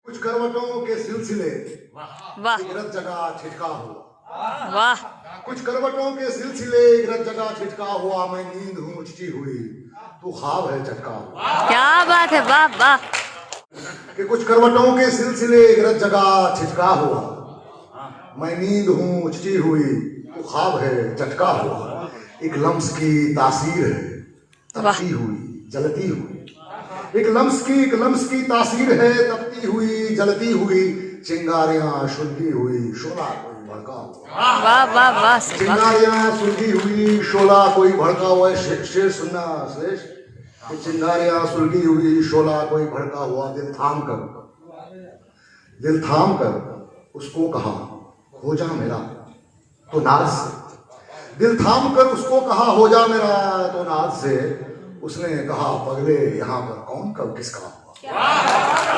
कुछ करवटों के सिलसिले वाह एक जगह छिटका हुआ। वाह कुछ करवटों के सिलसिले एक जगह छिटका हुआ। मैं नींद हूँ उचटी हुई, तू ख्वाब है चटका हुआ। क्या बात है, वाह वाह। कि कुछ करवटों के सिलसिले एक जगह छिटका हुआ। मैं नींद हूँ उचटी हुई, तू ख्वाब है चटका हुआ। एक लम्स की तासीर है तपती हुई जलती हुई। एक लम्स की तासीर है तपती हुई जलती हुई। चिंगारियां सुलगी हुई, शोला कोई भड़का हुआ। वाह वाह वाह। चिंगारियां सुलगी हुई, शोला कोई भड़का हुआ। शेर सुनना श्रेष्ठ। कि चिंगारियां सुलगी हुई, शोला कोई भड़का हुआ। दिल थाम कर उसको कहा हो जा मेरा तो नाज से। दिल थाम कर उसको कहा हो जा मेरा तो नाज से। उसने कहा पगले यहाँ पर कौन कब किसका हुआ।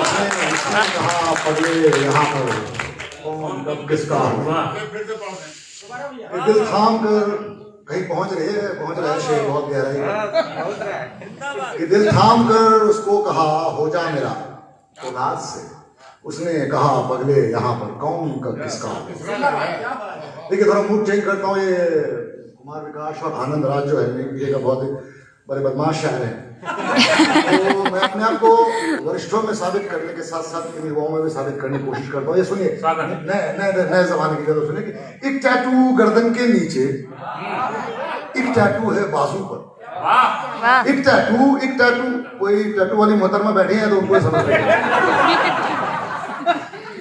उसने कहा पगले यहाँ पर कौन कब किसका हुआ। दिल थाम कर कहीं पहुंच रहे हैं शेर बहुत गहराई में। कि दिल थाम कर उसको कहा हो जा मेरा तो नाज से। उसने कहा पगले यहाँ पर कौन कब किसका हुआ। देखिए थोड़ा मूड चेंज करता हूँ। ये कुमार विकास और आनंद राज जो है ये का बहुत बड़े बदमाश शायर हैं। तो मैं अपने आप को वरिष्ठों में साबित करने के साथ साथ युवाओं में भी साबित करने की कोशिश करता हूँ। ये सुनिए नए जमाने की गल सुनिए कि एक टैटू गर्दन के नीचे, एक टैटू है बाजू पर। एक टैटू कोई टैटू वाली मोहतरमा बैठी है तो उनको समझ रहे।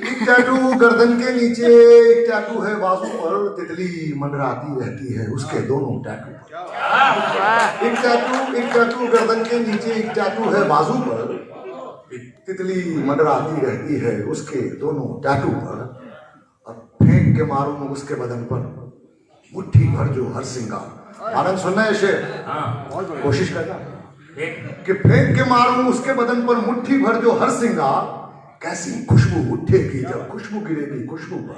एक टैटू गर्दन के नीचे, एक टैटू है बाजू पर। तितली मंडराती रहती है उसके दोनों टैटू पर। एक टैटू गर्दन के नीचे, एक टैटू है बाजू पर। तितली मंडराती रहती है उसके दोनों टैटू पर। और फेंक के मारूं उसके बदन पर मुट्ठी भर जो हर सिंगार। आनंद सुनना है शेर, कोशिश करना कि फेंक के मारूं उसके बदन पर मुट्ठी भर जो हर सिंगार। कैसी खुशबू उठेगी जब खुशबू गिरेगी खुशबू पर।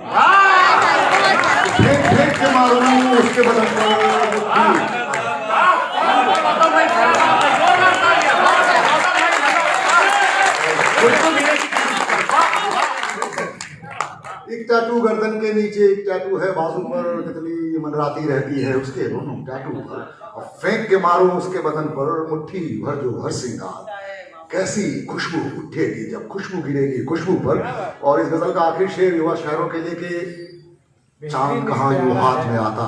फेंक के मारूं उसके बदन पर एक टैटू गर्दन के नीचे, एक टैटू है बाजू पर। तितली मंडराती रहती है उसके दोनों टैटू पर। और फेंक के मारूं उसके बदन पर मुट्ठी भर जो हर सिंगार। कैसी खुशबू उठेगी जब खुशबू गिरेगी खुशबू पर। और इस गजल का आखिरी शेर युवा शायरों के लिए कि चांद कहाँ यूं हाथ में आता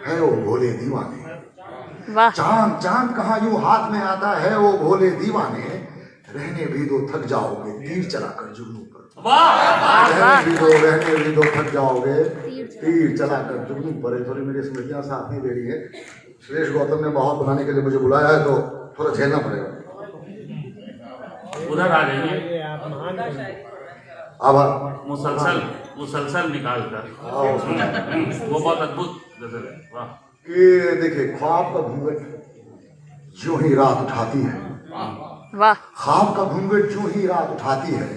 है वो भोले दीवाने। चांद कहाँ यूं हाथ में आता है वो भोले दीवाने। रहने भी दो थक जाओगे तीर चलाकर जुगनू पर। रहने भी दो थक जाओगे तीर चलाकर जुगनू पर। थोड़ी मेरी स्मृतियां साथ नहीं दे रही है। सुरेश गौतम ने बहुत बनाने के लिए मुझे बुलाया है तो थोड़ा झेलना पड़ेगा। उधर आ जाइए। अब मुसलसल निकाल कर वो बहुत अद्भुत गजल है। वाह। ये देखिए ख्वाब का घूंघट जो ही रात उठाती है। वाह। ख्वाब का घूंघट जो ही रात उठाती है।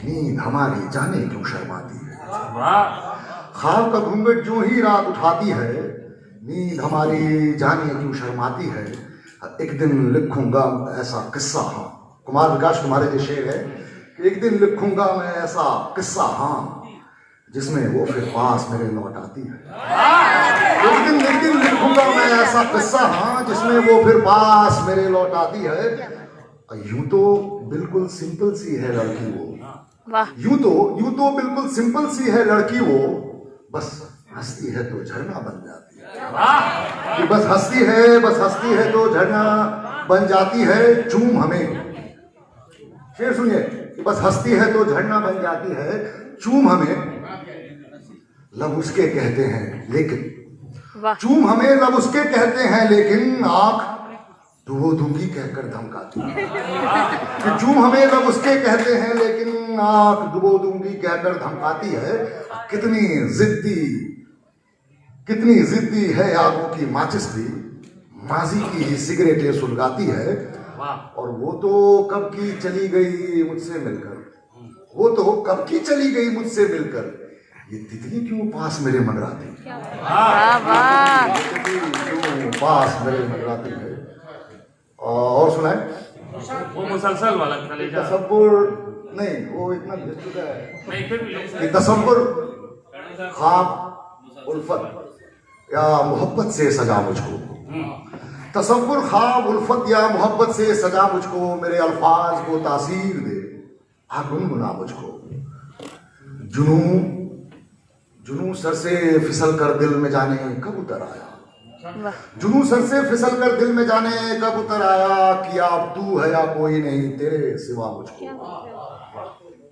नींद हमारी जाने क्यों शर्माती है। वाह। ख्वाब का घूंघट जो ही रात उठाती है। नींद हमारी जाने क्यों शर्माती है। एक दिन लिखूंगा ऐसा किस्सा, हाँ कुमार विकास तुम्हारे जो शेर है कि एक दिन लिखूंगा मैं ऐसा किस्सा, हाँ जिसमें वो फिर पास मेरे लौट आती है। एक दिन लिखूंगा मैं ऐसा किस्सा, हाँ जिसमें वो फिर पास मेरे लौट आती है। यूं तो बिल्कुल सिंपल सी है लड़की वो। यूं तो बिल्कुल सिंपल सी है लड़की वो। बस हंसती है तो झरना बन जाती है। कि बस हंसती है तो झरना बन जाती है। चूम हमें, शेर सुनिए, कि बस हंसती है तो झरना बन जाती है। चूम हमें लब उसके कहते हैं लेकिन, चूम हमें लब उसके कहते हैं लेकिन आंख डुबो दूंगी कहकर धमकाती है। चूम हमें लब उसके कहते हैं लेकिन आंख डुबो दूंगी कहकर धमकाती है। कितनी जिद्दी है आगों की माचिस भी, माजी की ही सिगरेटें सुलगाती है। और वो तो कब की चली गई मुझसे मिलकर। ये तितली क्यों पास मेरे मंडराती है। क्यों पास मेरे मंडराती है। और सुनाए वो मुसलसल वाला कलेजा तसव्वुर नहीं, वो इतना भेज चुका है नहीं, फिर भी कि तसव्वुर ख्वाब उल्फत या मोहब्बत से सजा मुझको, तसव्वुर ख्वाब उल्फत या मोहब्बत से सजा मुझको, मेरे अल्फाज को तासीर दे आ गुनगुना मुझको। जुनू जुनू सर से फिसल कर दिल में जाने कब उतर आया, वाह जुनू सर से फिसल कर दिल में जाने कब उतर आया, कि आप तू है या कोई नहीं तेरे सिवा मुझको,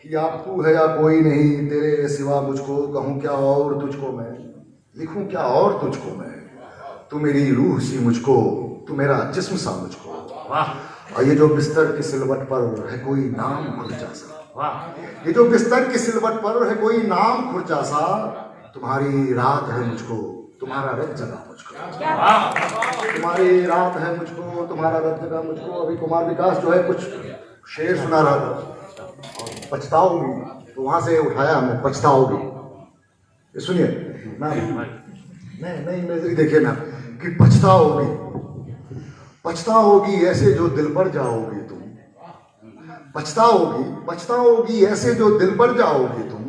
कि आप तू है या कोई नहीं तेरे सिवा मुझको, कहूँ क्या और तुझको मैं, लिखूं क्या और तुझको मैं, तू मेरी रूह सी मुझको, तू मेरा जिस्म सा मुझको। वाह और ये जो बिस्तर की सिलवट पर है कोई नाम खुर्चा सा, वाह ये जो बिस्तर की सिलवट पर है कोई नाम खुर्चा सा, तुम्हारी रात है मुझको, तुम्हारा रत जगा मुझको, वाह तुम्हारी रात है मुझको, तुम्हारा रत जगा मुझको। अभी कुमार विकास जो है कुछ शेर सुना रहा था, पछताओगी, तो वहां से उठाया हमने, पछताओगी। ये सुनिए ना, नहीं नहीं देखिए ना, कि पछताओगी, पछताओगी ऐसे जो दिल पर जाओगी तुम, पछताओगी पछताओगी ऐसे जो दिल पर जाओगी तुम,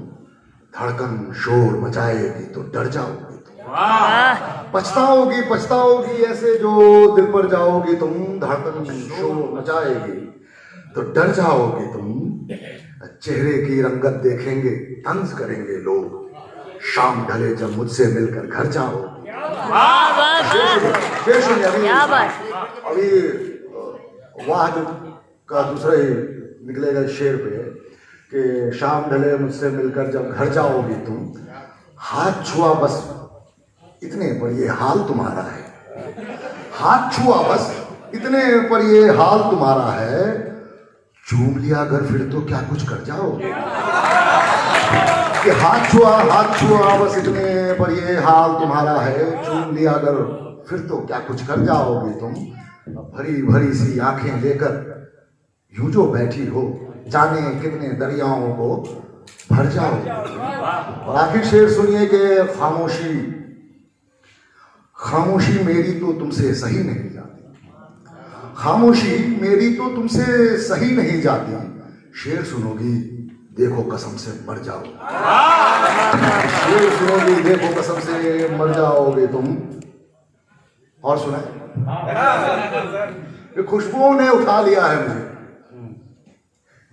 धड़कन शोर मचाएगी तो डर जाओगी तुम, वाह पछताओगी पछताओगी ऐसे जो दिल पर जाओगी तुम, धड़कन शोर मचाएगी तो डर जाओगी तुम, चेहरे की रंगत देखेंगे तंज करेंगे लोग, शाम ढले जब मुझसे मिलकर घर जाओ। वाह वाह शेर सुनिए अभी, क्या बात। अभी वाह जो का दूसरा ही निकलेगा शेर पे, कि शाम ढले मुझसे मिलकर जब घर जाओगी तुम, हाथ छुआ बस इतने पर ये हाल तुम्हारा है, हाथ छुआ बस इतने पर ये हाल तुम्हारा है, चूम लिया अगर फिर तो क्या कुछ कर जाओगे, कि हाथ छुआ बस इतने पर ये हाल तुम्हारा है, चूम लिया अगर फिर तो क्या कुछ कर जाओगे तुम, भरी भरी सी आंखें लेकर यूं जो बैठी हो, जाने कितने दरियाओं को भर जाओगे। और आखिर शेर सुनिए कि खामोशी खामोशी मेरी तो तुमसे सही नहीं जाती, खामोशी मेरी तो तुमसे सही नहीं जाती, शेर सुनोगी देखो कसम से मर जाओ, शेर सुनोगी देखो कसम से मर जाओगे तुम। और सुना खुशबुओं ने उठा लिया है मुझे,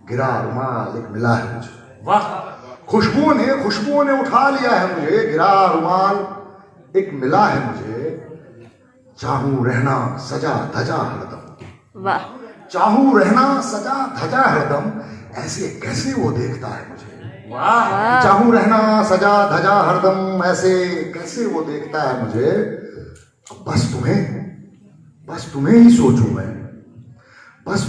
गिरा रुमाल एक मिला है मुझे, वाह खुशबुओं ने उठा लिया है मुझे, गिरा रुमाल एक मिला है मुझे, चाहूं रहना सजा धजा हरदम, वाह चाहूं रहना सजा धजा हरदम, ऐसे कैसे वो देखता है मुझे, वाह चाहूं रहना सजा धजा हरदम, ऐसे कैसे वो देखता है मुझे, बस तुम्हें ही सोचूं मैं, बस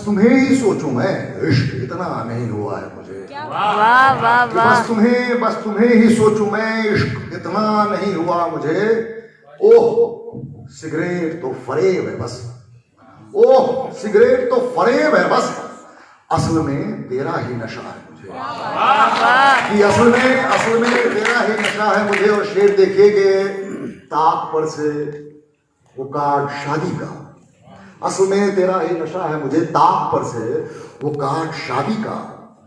तुम्हें ही सोचूं मैं, इश्क इतना नहीं हुआ है मुझे, वाह वाह कि वाह बस तुम्हें ही सोचूं मैं, इश्क इतना नहीं हुआ मुझे, ओह सिगरेट तो फरेब है बस, ओह सिगरेट तो फरेब है बस, असल में तेरा ही नशा है मुझे, कि असल में तेरा ही नशा है मुझे। और शेर देखिए कि ताक पर से वो कार्ड शादी का, असल में तेरा ही नशा है मुझे, ताक पर से वो कार्ड शादी का,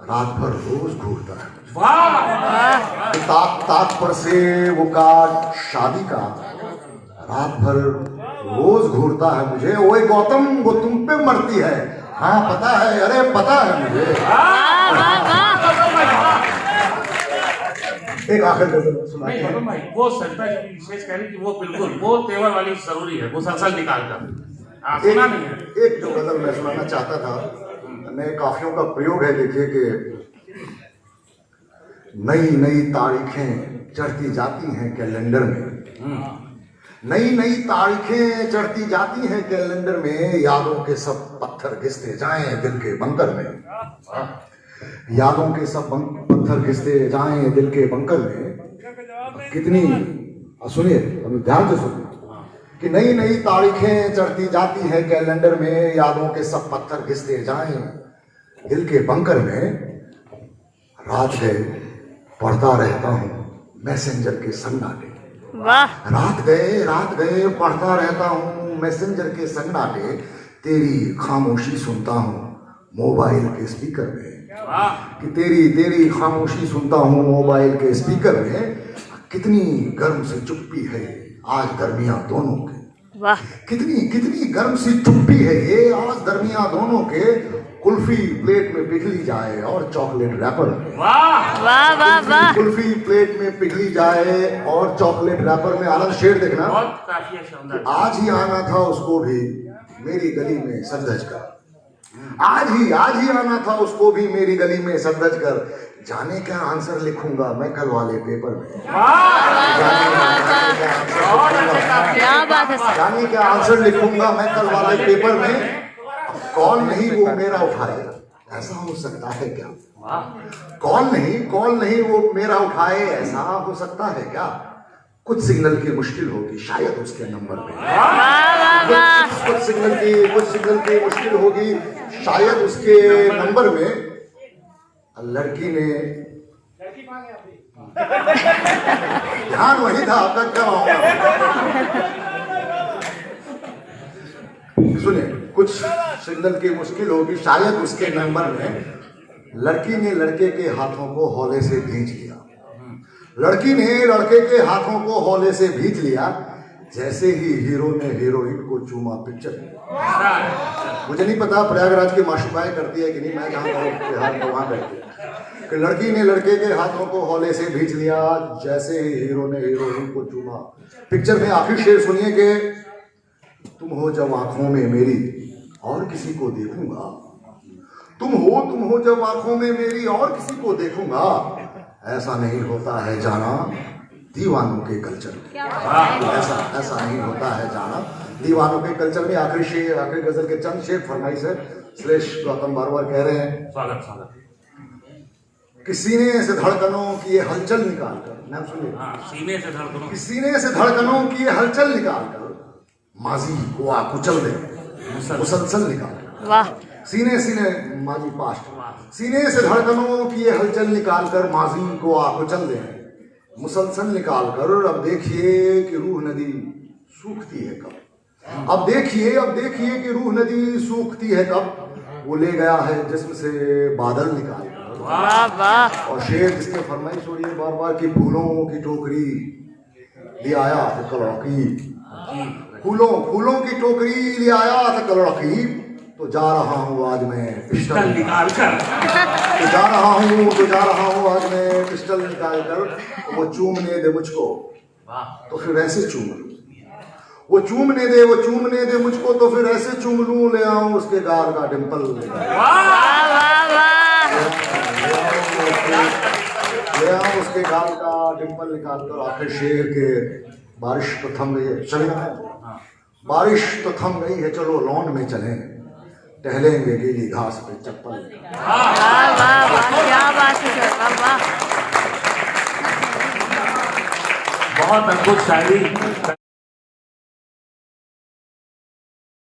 रात भर रोज घूरता है मुझे, वाह ताक पर से वो कार्ड शादी का, रात भर रोज घूरता है मुझे, ओए गौतम वो तुम पे मरती है, हाँ पता है, अरे पता है मुझे। वाह वाह वाह एक आखिर गजल सुना नहीं मतलब भाई वो सरिता जी की विशेष कह रही कि वो बिल्कुल वो तेवर वाली जरूरी है, मुसलसल निकालकर सुना नहीं है। एक जो गजल मैं सुनाना चाहता था, नए काफियों का प्रयोग है, देखिए कि नई नई तारीखें चढ़ती जाती हैं कैलेंडर में, नई तारीखें चढ़ती जाती हैं कैलेंडर में, यादों के सब पत्थर घिसते जाएं दिल के बंकर में, यादों के सब पत्थर घिसते जाएं दिल के बंकर में। कितनी सुनिए अभी ध्यान से सुनिए कि नई तारीखें चढ़ती जाती हैं कैलेंडर में, यादों के सब पत्थर घिसते जाएं दिल के बंकर में। रात गए पढ़ता रहता हूँ मैसेंजर के सन्नाटे, वाह रात गए पढ़ता रहता हूँ मैसेंजर के सन्नाटे, तेरी खामोशी सुनता हूँ मोबाइल के स्पीकर में, वाह कि तेरी तेरी खामोशी सुनता हूँ मोबाइल के स्पीकर में। कितनी गर्म सी चुप्पी है आज दरमियां दोनों के, वाह कितनी कितनी गर्म सी चुप्पी है ये आज दरमियां दोनों के। कुल्फी प्लेट में पिघली जाए और चॉकलेट रैपर में, वाह वाह वाह वाह कुल्फी प्लेट में पिघली जाए और चॉकलेट रैपर में। आनंद शेर देखना, बहुत काफी है, शानदार। आज ही आना था उसको भी मेरी गली में सज धज कर, आज ही आना था उसको भी मेरी गली में सज धज कर। जाने क्या आंसर लिखूंगा मैं कल वाले पेपर में, क्या बात है सर। जाने क्या आंसर लिखूंगा मैं कल वाले पेपर में। कॉल नहीं वो मेरा उठाए, ऐसा हो सकता है क्या? कॉल नहीं वो मेरा उठाए, ऐसा हो सकता है क्या? कुछ सिग्नल की मुश्किल होगी शायद उसके नंबर में, वाह वाह वाह कुछ सिग्नल की मुश्किल होगी शायद उसके नंबर में। लड़की ने ध्यान वही था आपका, क्या होगा? सुनिए, कुछ सिग्नल की मुश्किल होगी शायद उसके नंबर में। लड़की ने लड़के के हाथों को हौले से भींच लिया, लड़की ने लड़के के हाथों को हौले से भींच लिया। जैसे ही हीरो ने हीरोइन को चूमा पिक्चर में। मुझे नहीं पता प्रयागराज की माशुकाएं करती है कि नहीं, मैं जहाँ हूँ बिहार में वहाँ करती है कि लड़की ने लड़के के हाथों को हौले से भींच लिया। जैसे ही हीरो ने हीरोइन को चूमा पिक्चर में। आखिर शेर सुनिए कि तुम हो जब आंखों में मेरी और किसी को देखूंगा, तुम हो जब आंखों में मेरी और किसी को देखूंगा। ऐसा नहीं होता है जाना दीवानों के कल्चर में, ऐसा नहीं होता है जाना दीवानों के कल्चर में। आखिरी शेर, आखिरी गजल के चंद शेर फरमाइश है। श्लेष गौतम बार कह रहे हैं, स्वागत कि सीने से धड़कनों की ये हलचल निकाल कर, नाम सुनिए, सीने से धड़कनों कि सीने से धड़कनों की ये हलचल निकाल कर माजी को कुचल दे, मुसलसल निकाल। वाह सीने माजी पास्ट, सीने से धड़कनों की ये हलचल निकाल कर माजी को कुचल दे, मुसलसल निकाल कर। अब देखिए कि रूह नदी सूखती है कब, अब देखिए कि रूह नदी सूखती है कब। वो ले गया है जिस्म से बादल निकाल कर। वाह वाह और शेर जिसके फरमाइश हो रही है बार बार की, फूलों की टोकरी ले आया था कल रकीब, फूलों की टोकरी ले आया था कल रकीब। तो जा रहा हूँ आज मैं पिस्टल निकाल कर, तो जा रहा हूँ आज मैं पिस्टल निकाल कर। वो चूमने दे मुझको तो फिर ऐसे चूम लूं, वो चूमने दे मुझको तो फिर ऐसे चूम लूं। ले आऊं उसके गाल का डिंपल, वाह वाह वाह ले आऊं उसके गाल का डिंपल निकाल कर। आखिर शेर के बारिश तो थम गई है, चले बारिश तो थम गई है, चलो लॉन में चलें, टहलेंगे गीली घास पे चप्पल। वाह वाह वाह क्या बात है सर, वाह वाह। बहुत अद्भुत शायरी।